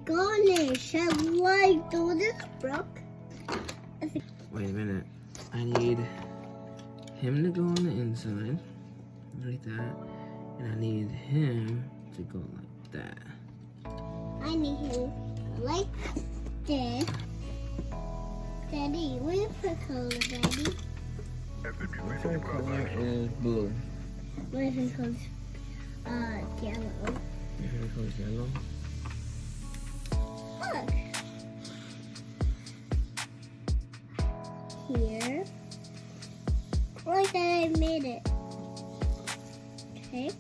gosh, I like this broke. Wait a minute. I need him to go on the inside, like that, and I need him to go like that. I need him like this. Daddy, where you put color, Daddy? My favorite color is blue. My favorite color is yellow. Your favorite color is yellow? Look. Here. Like that, I made it. Okay.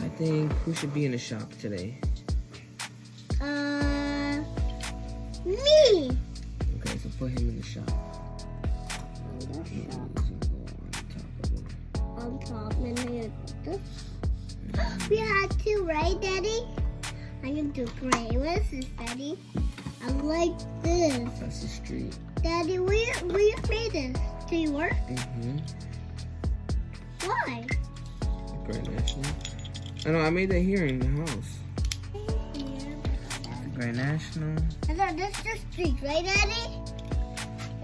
I think who should be in the shop today? Me. Okay, so put him in the shop. On top, and then I go this. We had two, right, Daddy? I'm gonna do gray. What is this, Daddy? I like this. That's the street. Daddy, we made this. Do you work? Mm-hmm. Why? Grand National. I know, I made that here in the house. Grand National. I thought this is the street, right, Daddy?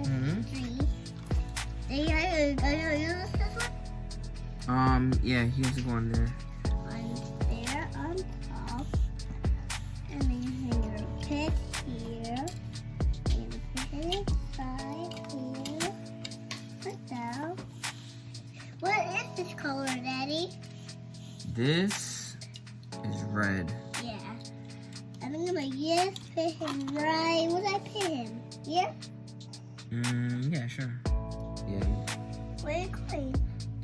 Mm-hmm. Street. Daddy, are you gonna use this one? Yeah, he has to go on there. On there, on top. And then you hang your pick here. And you put it inside here. Put down. What is this color, Daddy? This is red. Yeah. I'm gonna just put him right. Where did I put him? Here? Yeah, sure. Yeah, Where are you going?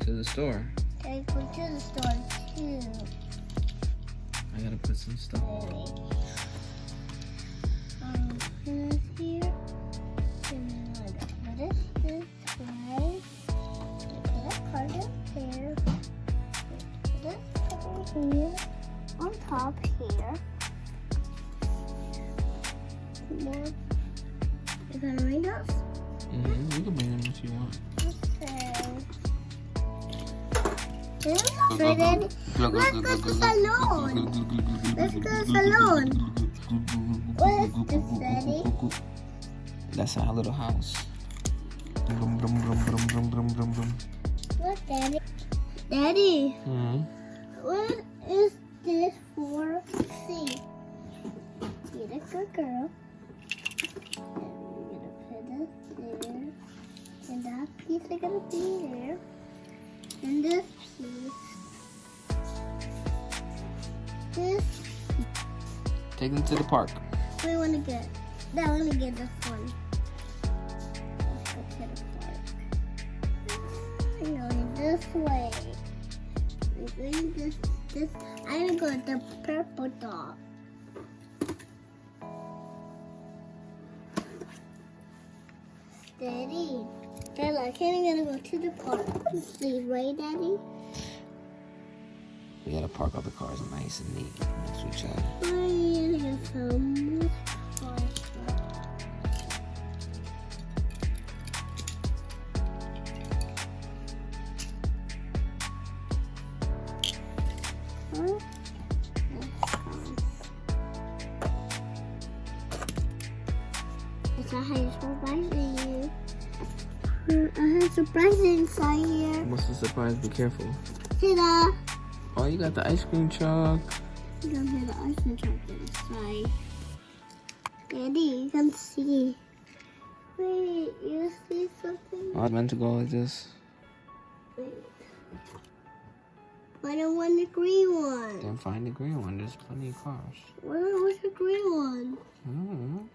to the store. Okay, go to the store too. I gotta put some stuff. Put this here. And then put this way. Put that card up there. Put this over here. On top here. More. You gonna read us? You can bring them if you want. Okay. Let's go to salon. Let's go to salon. What is this, Daddy? That's our little house. Brum, brum, brum, brum, brum, brum, brum, brum. Look, Daddy. Daddy, Mm-hmm. what is this for? See. You're a good girl. And we're gonna put it there. And that piece is gonna be there. And this piece. This. Take them to the park. We want to get. I want to get this one. Let's go to the park. I'm going this way. I'm going this. I'm going to the purple dog. Daddy. Daddy, I can't even go to the park. See, right, Daddy? We gotta park all the cars nice and neat next to each other. I'm gonna get some cars. It's a high surprising you. I have a surprise inside here. What's the surprise? Be careful. Ta-da! Oh, you got the ice cream truck. You can hear the ice cream truck inside. Daddy, you can see. Wait, you see something? I was meant to go like this. Wait. I don't want the green one. Then find the green one. There's plenty of cars. Where's the green one? I don't know.